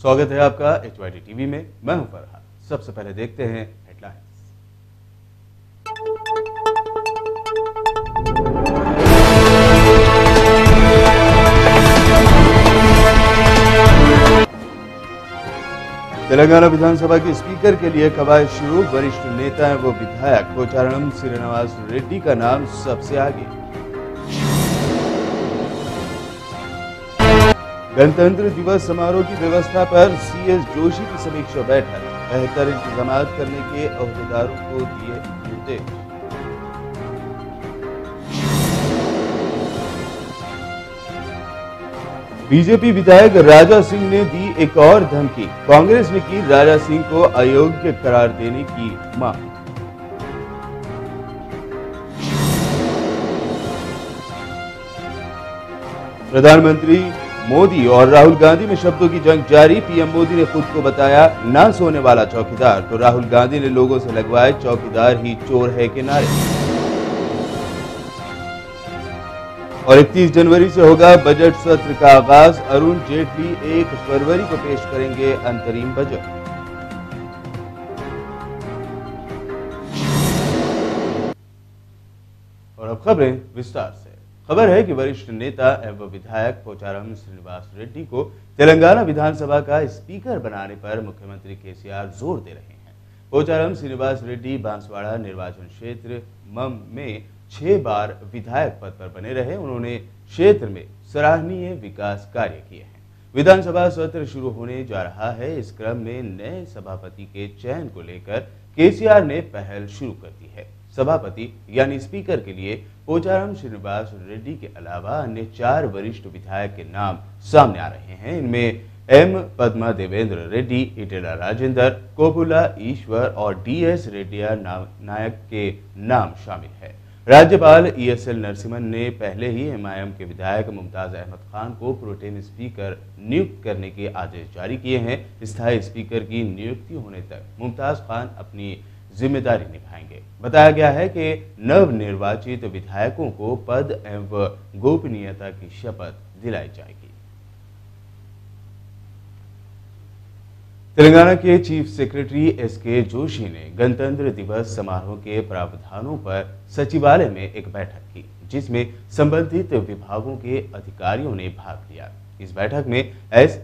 स्वागत है आपका HYT टीवी में। मैं हूं फरहाद। सबसे पहले देखते हैं हेडलाइंस। तेलंगाना विधानसभा के स्पीकर के लिए कवायद शुरू। वरिष्ठ नेता व विधायक पोचारम श्रीनिवास रेड्डी का नाम सबसे आगे। गणतंत्र दिवस समारोह की व्यवस्था पर CS जोशी की समीक्षा बैठक। बेहतर इंतजाम करने के अहदेदारों को दिए निर्देश। बीजेपी विधायक राजा सिंह ने दी एक और धमकी। कांग्रेस ने की राजा सिंह को अयोग्य करार देने की मांग। प्रधानमंत्री मोदी और राहुल गांधी में शब्दों की जंग जारी। पीएम मोदी ने खुद को बताया ना सोने वाला चौकीदार, तो राहुल गांधी ने लोगों से लगवाए चौकीदार ही चोर है के नारे। और 31 जनवरी से होगा बजट सत्र का आगाज। अरुण जेटली 1 फरवरी को पेश करेंगे अंतरिम बजट। और अब खबरें विस्तार से। खबर है कि वरिष्ठ नेता एवं विधायक पोचारम श्रीनिवास रेड्डी को तेलंगाना विधानसभा का स्पीकर बनाने पर मुख्यमंत्री केसीआर जोर दे रहे हैं। पोचारम श्रीनिवास रेड्डी बांसवाड़ा निर्वाचन क्षेत्र मम में 6 बार विधायक पद पर बने रहे। उन्होंने क्षेत्र में सराहनीय विकास कार्य किए हैं। विधानसभा सत्र शुरू होने जा रहा है। इस क्रम में नए सभापति के चयन को लेकर केसीआर ने पहल शुरू कर दी है। सभापति यानी स्पीकर के लिए पोचारम श्रीनिवास रेड्डी के अलावा अन्य 4 वरिष्ठ विधायक के नाम सामने आ रहे हैं। इनमें एम पद्मा देवेंद्र रेड्डी, इटेला राजेंद्र, कोपुला ईश्वर और DS रेड्डिया नायक के नाम शामिल है। राज्यपाल ESL नरसिम्हन ने पहले ही MIM के विधायक मुमताज अहमद खान को प्रोटेम स्पीकर नियुक्त करने के आदेश जारी किए हैं। स्थायी स्पीकर की नियुक्ति होने तक मुमताज खान अपनी जिम्मेदारी निभाएंगे। बताया गया है कि नवनिर्वाचित विधायकों को पद एवं गोपनीयता की शपथ दिलाई जाएगी। तेलंगाना के चीफ सेक्रेटरी SK जोशी ने गणतंत्र दिवस समारोह के प्रावधानों पर सचिवालय में एक बैठक की, जिसमें संबंधित विभागों के अधिकारियों ने भाग लिया। इस बैठक में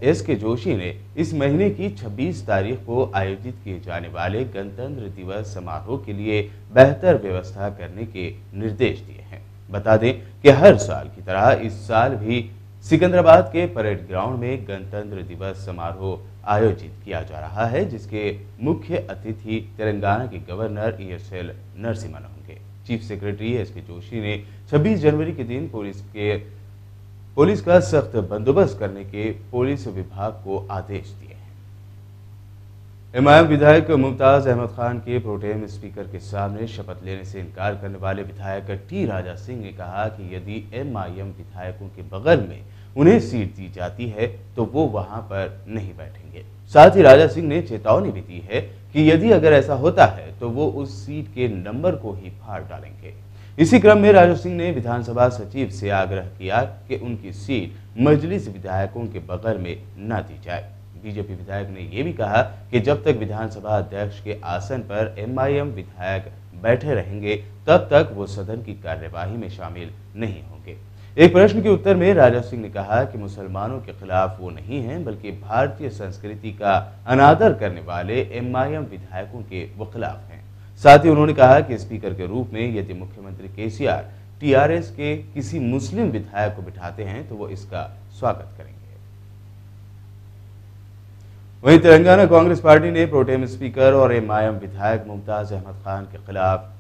SK जोशी ने इस महीने की 26 तारीख को आयोजित किए जाने वाले गणतंत्र दिवस समारोह के लिए बेहतर व्यवस्था करने के निर्देश दिए हैं। बता दें कि हर साल की तरह इस साल भी सिकंदराबाद के परेड ग्राउंड में गणतंत्र दिवस समारोह आयोजित किया जा रहा है, जिसके मुख्य अतिथि तेलंगाना के गवर्नर ESL नरसिम्हन होंगे। चीफ सेक्रेटरी SK जोशी ने 26 जनवरी के दिन पुलिस का सख्त बंदोबस्त करने के पुलिस विभाग को आदेश दिए हैं। MIM विधायक मुमताज अहमद खान के प्रोटेम स्पीकर के सामने शपथ लेने से इनकार करने वाले विधायक T राजा सिंह ने कहा कि यदि MIM विधायकों के बगल में उन्हें सीट दी जाती है तो वो वहां पर नहीं बैठेंगे। साथ ही राजा सिंह ने चेतावनी भी दी है कि यदि अगर ऐसा होता है तो वो उस सीट के नंबर को ही फाड़ डालेंगे। इसी क्रम में राजा सिंह ने विधानसभा सचिव से आग्रह किया कि उनकी सीट मजलिस विधायकों के बगल में न दी जाए। बीजेपी विधायक ने यह भी कहा कि जब तक विधानसभा अध्यक्ष के आसन पर MIM विधायक बैठे रहेंगे तब तक वो सदन की कार्यवाही में शामिल नहीं होंगे। एक प्रश्न के उत्तर में राजा सिंह ने कहा कि मुसलमानों के खिलाफ वो नहीं हैं, बल्कि भारतीय संस्कृति का अनादर करने वाले MIM विधायकों के वो खिलाफ हैं। साथ ही उन्होंने कहा कि स्पीकर के रूप में यदि मुख्यमंत्री केसीआर TRS के किसी मुस्लिम विधायक को बिठाते हैं तो वो इसका स्वागत करेंगे। वहीं तेलंगाना कांग्रेस पार्टी ने प्रोटेम स्पीकर और MIM विधायक मुमताज अहमद खान के खिलाफ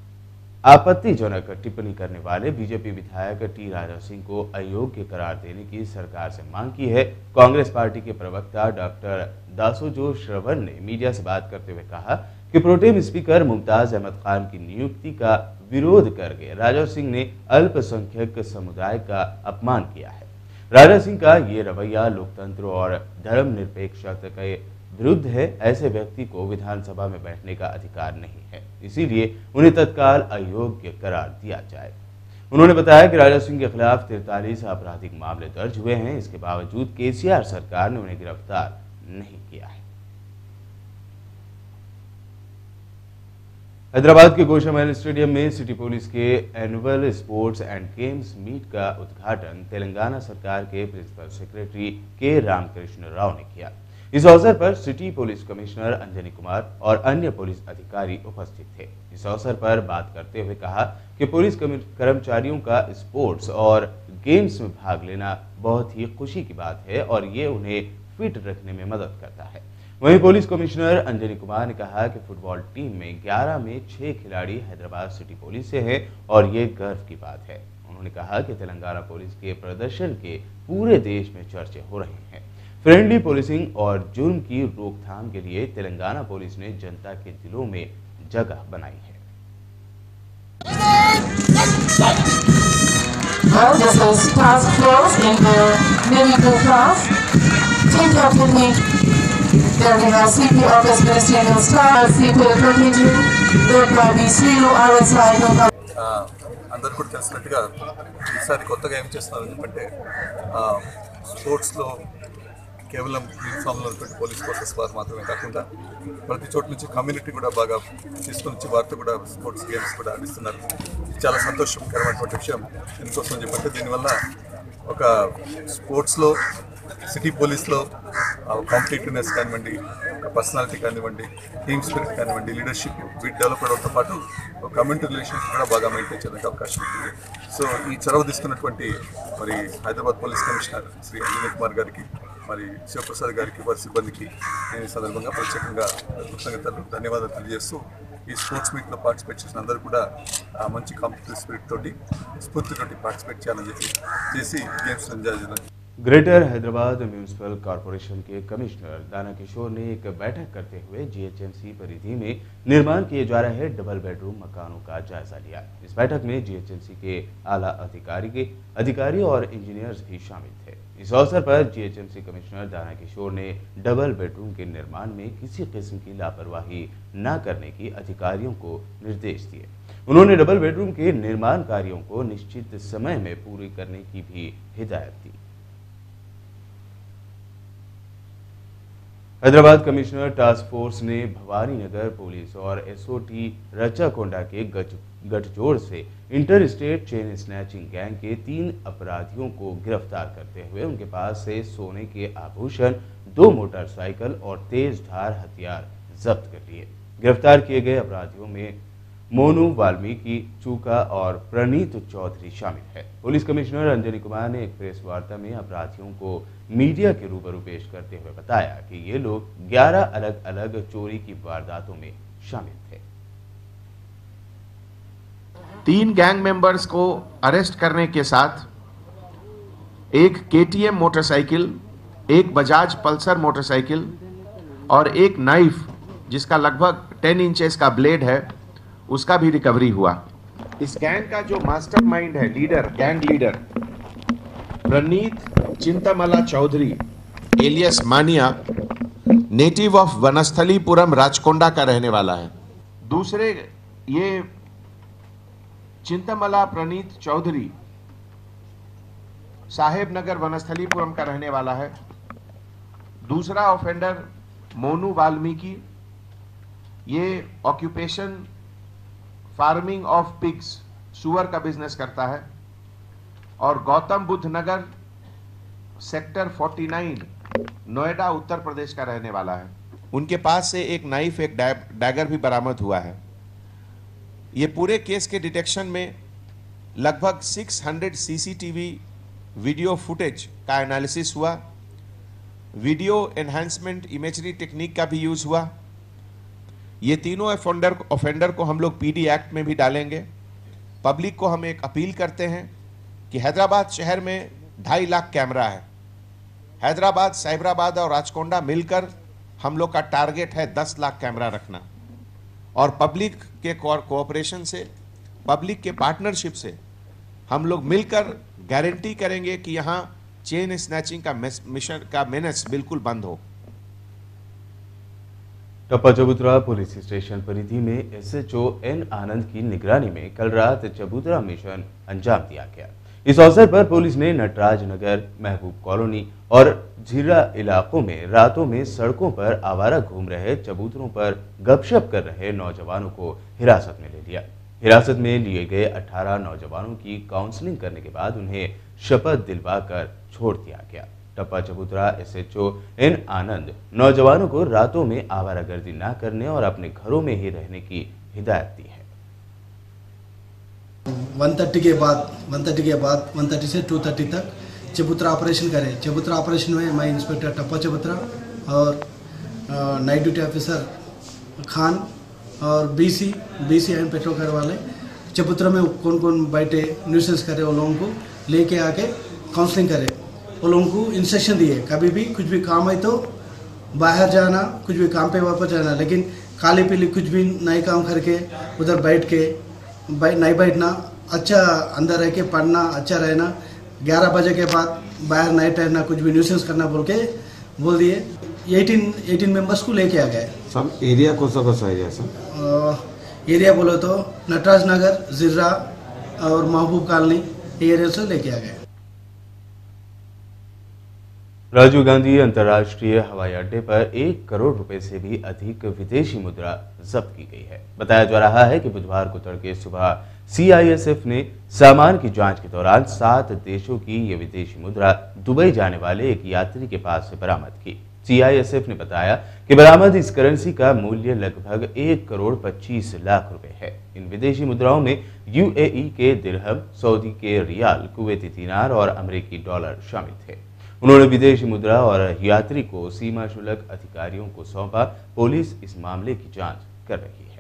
आपत्तिजनक टिप्पणी करने वाले बीजेपी विधायक T राजा सिंह को अयोग्य करार देने की सरकार से मांग की है। कांग्रेस पार्टी के प्रवक्ता डॉक्टर दासोजो श्रवण ने मीडिया से बात करते हुए कहा कि प्रोटेम स्पीकर मुमताज अहमद खान की नियुक्ति का विरोध करके राजा सिंह ने अल्पसंख्यक समुदाय का अपमान किया है। राजा सिंह का ये रवैया लोकतंत्र और धर्मनिरपेक्षता के विरुद्ध है। ऐसे व्यक्ति को विधानसभा में बैठने का अधिकार नहीं है, इसीलिए उन्हें तत्काल अयोग्य करार दिया जाए। उन्होंने बताया कि राजा सिंह के खिलाफ 43 आपराधिक मामले दर्ज हुए हैं। इसके बावजूद केसीआर सरकार ने उन्हें गिरफ्तार नहीं किया है। हैदराबाद के गोशामहल स्टेडियम में सिटी पुलिस के annual sports and games meet का उद्घाटन तेलंगाना सरकार के प्रिंसिपल सेक्रेटरी के रामकृष्ण राव ने किया। इस अवसर पर city police commissioner Anjani Kumar और अन्य पुलिस अधिकारी उपस्थित थे। इस अवसर पर बात करते हुए कहा कि पुलिस कर्मचारियों का स्पोर्ट्स और गेम्स में भाग लेना बहुत ही खुशी की बात है और ये उन्हें फिट रखने में मदद करता है। वहीं पुलिस कमिश्नर अंजनी कुमार ने कहा कि फुटबॉल टीम में 11 में 6 खिलाड़ी हैदराबाद सिटी पुलिस से हैं और ये गर्व की बात है। उन्होंने कहा कि तेलंगाना पुलिस के प्रदर्शन के पूरे देश में चर्चे हो रहे हैं। फ्रेंडली पुलिसिंग और जुर्म की रोकथाम के लिए तेलंगाना पुलिस ने जनता के दिलों में जगह बनाई है। This is task force in the Navy Blue class. Team captain there we have CP Office Ministerial Staff, CP Continue, led by the CEO RSI. అందరూ కూడా తెలిసినట్టుగా ఈసారి కొత్తగా ఏం చేస్తున్నారు ఎందుకంటే స్పోర్ట్స్లో కేవలం యూనిఫామ్లో ఉన్నటువంటి పోలీస్ ఫోర్సెస్ వారు మాత్రమే కాకుండా ప్రతి చోటు నుంచి కమ్యూనిటీ కూడా బాగా తీసుకుని వచ్చి వారితో కూడా స్పోర్ట్స్ గేమ్స్ కూడా ఆడిస్తున్నారు. చాలా సంతోషకరమైనటువంటి విషయం. ఎందుకోసం చెప్పంటే దీనివల్ల ఒక స్పోర్ట్స్లో సిటీ పోలీస్లో కాంపిటేటివ్నెస్ కానివ్వండి, పర్సనాలిటీ కానివ్వండి, టీమ్ స్పిరిట్ కానివ్వండి, లీడర్షిప్ వీటి డెవలప్ అవడంతో పాటు కమ్యూనిటీ రిలేషన్స్ కూడా బాగా మెయింటైన్ చేయడానికి అవకాశం ఉంటుంది. సో ఈ చొరవ తీసుకున్నటువంటి మరి హైదరాబాద్ పోలీస్ కమిషనర్ శ్రీ అంజనీ కుమార్ గారికి, మరి శివప్రసాద్ గారికి, వారి సిబ్బందికి నేను ఈ సందర్భంగా ప్రత్యేకంగా కృతజ్ఞతలు ధన్యవాదాలు తెలియజేస్తూ ఈ స్పోర్ట్స్ మీట్లో పార్టిసిపేట్ చేసిన అందరూ కూడా మంచి కాంపిటేటివ్ స్పిరిట్ తోటి స్ఫూర్తితోటి పార్టిసిపేట్ చేయాలని చేసి గేమ్స్ ఎంజాయ్ చేయాలని। ग्रेटर हैदराबाद म्यूनिसिपल कॉरपोरेशन के कमिश्नर दाना किशोर ने एक बैठक करते हुए जीएचएमसी परिधि में निर्माण किए जा रहे डबल बेडरूम मकानों का जायजा लिया। इस बैठक में जीएचएमसी के आला अधिकारी और इंजीनियर्स भी शामिल थे। इस अवसर पर जीएचएमसी कमिश्नर दाना किशोर ने डबल बेडरूम के निर्माण में किसी किस्म की लापरवाही न करने की अधिकारियों को निर्देश दिए। उन्होंने डबल बेडरूम के निर्माण कार्यों को निश्चित समय में पूरी करने की भी हिदायत दी। हैदराबाद कमिश्नर टास्क फोर्स ने भवानी नगर पुलिस और एसओटी रचाकोंडा के गठजोड़ से inter state chain snatching gang के 3 अपराधियों को गिरफ्तार करते हुए उनके पास से सोने के आभूषण, 2 मोटरसाइकिल और तेज धार हथियार जब्त कर लिए। गिरफ्तार किए गए अपराधियों में मोनू वाल्मीकि, चूका और प्रणीत चौधरी शामिल है। पुलिस कमिश्नर अंजनी कुमार ने एक प्रेस वार्ता में अपराधियों को मीडिया के रूबरू पेश करते हुए बताया कि ये लोग 11 अलग अलग चोरी की वारदातों में शामिल थे। 3 गैंग मेंबर्स को अरेस्ट करने के साथ एक केटीएम मोटरसाइकिल, एक बजाज पल्सर मोटरसाइकिल और एक नाइफ जिसका लगभग 10 इंचेस का ब्लेड है उसका भी रिकवरी हुआ। इस गैंग का जो मास्टरमाइंड है, गैंग लीडर प्रणीत चिंतामला चौधरी एलियस मानिया, नेटिव ऑफ वनस्थलीपुरम राचकोंडा का रहने वाला है। दूसरे ये चिंतामला प्रणीत चौधरी साहेब नगर वनस्थलीपुरम का रहने वाला है। दूसरा ऑफेंडर मोनू वाल्मीकि, ये ऑक्यूपेशन फार्मिंग ऑफ पिग्स, सुअर का बिजनेस करता है। और गौतम बुद्ध नगर सेक्टर 49 नोएडा उत्तर प्रदेश का रहने वाला है। उनके पास से एक नाइफ, एक डैगर भी बरामद हुआ है। ये पूरे केस के डिटेक्शन में लगभग 600 सीसीटीवी वीडियो फुटेज का एनालिसिस हुआ। वीडियो एनहांसमेंट इमेजरी टेक्निक का भी यूज हुआ। ये तीनों ऑफेंडर को हम लोग पीडी एक्ट में भी डालेंगे। पब्लिक को हम एक अपील करते हैं कि हैदराबाद शहर में 2.5 लाख कैमरा है। हैदराबाद, साइबराबाद और राचकोंडा मिलकर हम लोग का टारगेट है 10 लाख कैमरा रखना। और पब्लिक के कोऑपरेशन से, पब्लिक के पार्टनरशिप से हम लोग मिलकर गारंटी करेंगे कि यहाँ चेन स्नैचिंग का मिशन का मेनेस बिल्कुल बंद हो। टप्पा चबूतरा पुलिस स्टेशन परिधि में एसएचओ एन आनंद की निगरानी में कल रात चबूतरा मिशन अंजाम दिया गया। इस अवसर पर पुलिस ने नटराज नगर, महबूब कॉलोनी और झीरा इलाकों में रातों में सड़कों पर आवारा घूम रहे चबूतरों पर गपशप कर रहे नौजवानों को हिरासत में ले लिया। हिरासत में लिए गए 18 नौजवानों की काउंसलिंग करने के बाद उन्हें शपथ दिलवाकर छोड़ दिया गया। टप्पा चबूतरा SHO N आनंद नौजवानों को रातों में आवारागर्दी न करने और अपने घरों में ही रहने की हिदायत दी है। 130 के बाद 130 से 230 तक चबूतरा ऑपरेशन करें। चबूतरा ऑपरेशन में मैं इंस्पेक्टर टप्पा चबूतरा और नाइट ड्यूटी ऑफिसर खान और BC एंड पेट्रोल कार वाले चबूतरा में कौन कौन बैठे न्यूसेंस करे वो लोगों को लेके आके काउंसलिंग करे। वो लोगों को इंस्ट्रक्शन दिए कभी भी कुछ भी काम है तो बाहर जाना, कुछ भी काम पे वापस जाना, लेकिन काली पीली कुछ भी नए काम करके उधर बैठ के नहीं बैठना, अच्छा अंदर रह के पढ़ना, अच्छा रहना, 11 बजे के बाद बाहर नहीं ठहरना, कुछ भी न्यूसेंस करना बोल दिए। 18 मेंबर्स को लेके आ गए। सब एरिया कौन सा एरिया सर? एरिया बोलो तो नटराज नगर, जिर्रा और महबूब कॉलोनी एरिया से लेके आ गए। राजीव गांधी अंतर्राष्ट्रीय हवाई अड्डे पर 1 करोड़ रुपए से भी अधिक विदेशी मुद्रा जब्त की गई है। बताया जा रहा है कि बुधवार को तड़के सुबह CISF ने सामान की जांच के दौरान 7 देशों की ये विदेशी मुद्रा दुबई जाने वाले एक यात्री के पास से बरामद की। CISF ने बताया कि बरामद इस करेंसी का मूल्य लगभग 1 करोड़ 25 लाख रुपए है। इन विदेशी मुद्राओं में UAE के दिरहम, सऊदी के रियाल, कुवैती दीनार और अमेरिकी डॉलर शामिल थे। उन्होंने विदेशी मुद्रा और यात्री को सीमा शुल्क अधिकारियों को सौंपा। पुलिस इस मामले की जांच कर रही है।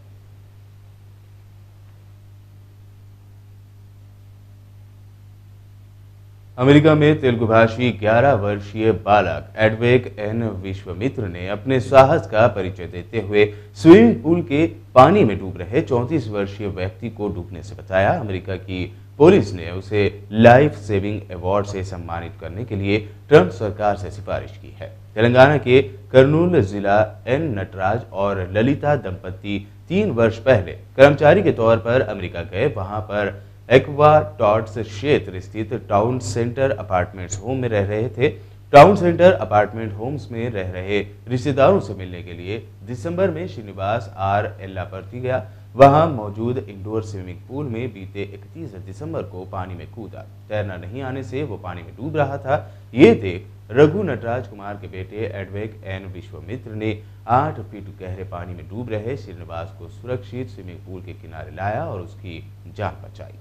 अमेरिका में तेलुगु भाषी 11 वर्षीय बालक एडवेक N विश्वमित्र ने अपने साहस का परिचय देते हुए स्विमिंग पूल के पानी में डूब रहे 34 वर्षीय व्यक्ति को डूबने से बचाया। अमेरिका की पुलिस ने उसे लाइफ सेविंग अवार्ड से सम्मानित करने के लिए ट्रंप सरकार से सिफारिश की है। तेलंगाना के कर्नूल जिला N नटराज और ललिता दंपति 3 वर्ष पहले कर्मचारी के तौर पर अमेरिका गए। वहां पर एक्वाटॉड्स क्षेत्र स्थित टाउन सेंटर अपार्टमेंट्स होम में रह रहे थे। टाउन सेंटर अपार्टमेंट होम्स में रह रहे रिश्तेदारों से मिलने के लिए दिसंबर में श्रीनिवास R एल्लापर्ती गया। वहां मौजूद इंडोर स्विमिंग पूल में बीते 31 दिसंबर को पानी में कूदा। तैरना नहीं आने से वो पानी में डूब रहा था। ये देख रघु नटराज कुमार के बेटे एडवेक N विश्वमित्र ने 8 फीट गहरे पानी में डूब रहे श्रीनिवास को सुरक्षित स्विमिंग पूल के किनारे लाया और उसकी जान बचाई।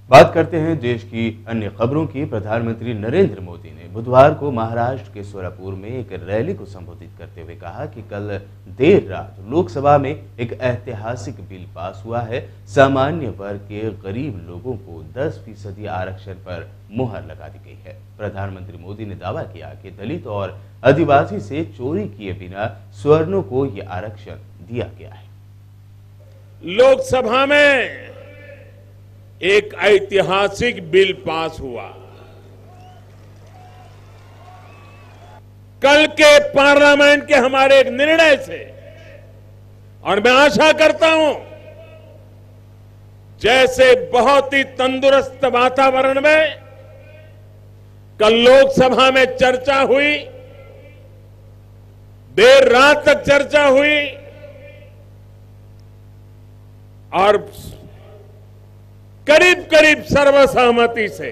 बात करते हैं देश की अन्य खबरों की। प्रधानमंत्री नरेंद्र मोदी ने बुधवार को महाराष्ट्र के सोलापुर में एक रैली को संबोधित करते हुए कहा कि कल देर रात लोकसभा में एक ऐतिहासिक बिल पास हुआ है। सामान्य वर्ग के गरीब लोगों को 10% आरक्षण पर मुहर लगा दी गई है। प्रधानमंत्री मोदी ने दावा किया कि दलित और आदिवासी से चोरी किए बिना स्वर्णों को यह आरक्षण दिया गया है। लोकसभा में एक ऐतिहासिक बिल पास हुआ। कल के पार्लियामेंट के हमारे एक निर्णय से, और मैं आशा करता हूं जैसे बहुत ही तंदुरुस्त वातावरण में कल लोकसभा में चर्चा हुई, देर रात तक चर्चा हुई और करीब करीब सर्वसहमति से,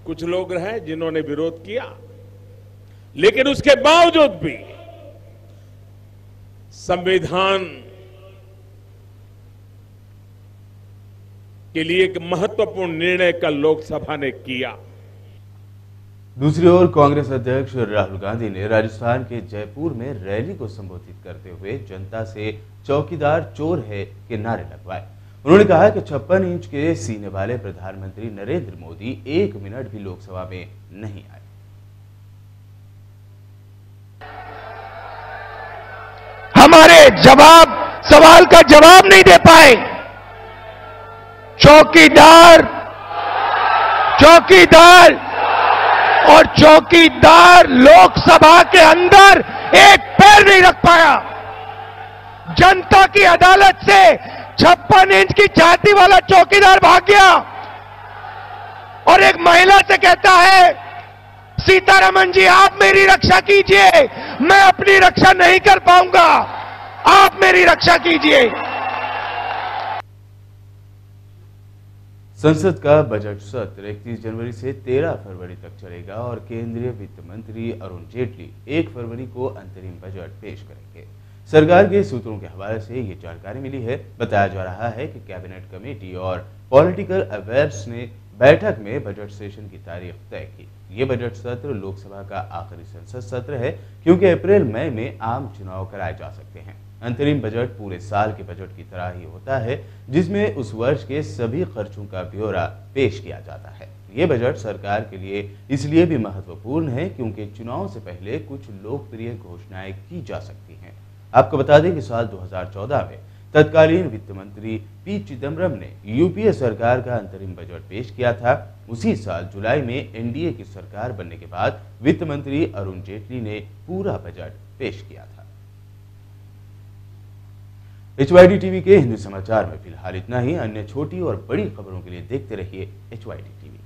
कुछ लोग रहे जिन्होंने विरोध किया, लेकिन उसके बावजूद भी संविधान के लिए एक महत्वपूर्ण निर्णय कल लोकसभा ने किया। दूसरी ओर कांग्रेस अध्यक्ष राहुल गांधी ने राजस्थान के जयपुर में रैली को संबोधित करते हुए जनता से चौकीदार चोर है के नारे लगवाए। उन्होंने कहा कि 56 इंच के सीने वाले प्रधानमंत्री नरेंद्र मोदी 1 मिनट भी लोकसभा में नहीं आए। हमारे सवाल का जवाब नहीं दे पाए। चौकीदार लोकसभा के अंदर एक पैर नहीं रख पाया। जनता की अदालत से 56 इंच की छाती वाला चौकीदार भाग गया और एक महिला से कहता है, सीतारमण जी आप मेरी रक्षा कीजिए, मैं अपनी रक्षा नहीं कर पाऊंगा, आप मेरी रक्षा कीजिए। संसद का बजट सत्र 31 जनवरी से 13 फरवरी तक चलेगा और केंद्रीय वित्त मंत्री अरुण जेटली 1 फरवरी को अंतरिम बजट पेश करेंगे। सरकार के सूत्रों के हवाले से ये जानकारी मिली है। बताया जा रहा है कि कैबिनेट कमेटी और पॉलिटिकल अफेयर्स ने बैठक में बजट सेशन की तारीख तय की। ये बजट सत्र लोकसभा का आखिरी संसद सत्र है, क्योंकि अप्रैल मई में आम चुनाव कराए जा सकते हैं। अंतरिम बजट पूरे साल के बजट की तरह ही होता है, जिसमें उस वर्ष के सभी खर्चों का ब्यौरा पेश किया जाता है। ये बजट सरकार के लिए इसलिए भी महत्वपूर्ण है क्योंकि चुनाव से पहले कुछ लोकप्रिय घोषणाएं की जा सकती हैं। आपको बता दें कि साल 2014 में तत्कालीन वित्त मंत्री पी चिदम्बरम ने यूपीए सरकार का अंतरिम बजट पेश किया था। उसी साल जुलाई में एनडीए की सरकार बनने के बाद वित्त मंत्री अरुण जेटली ने पूरा बजट पेश किया था। HYD टीवी के हिंदी समाचार में फिलहाल इतना ही। अन्य छोटी और बड़ी खबरों के लिए देखते रहिए HYD टीवी।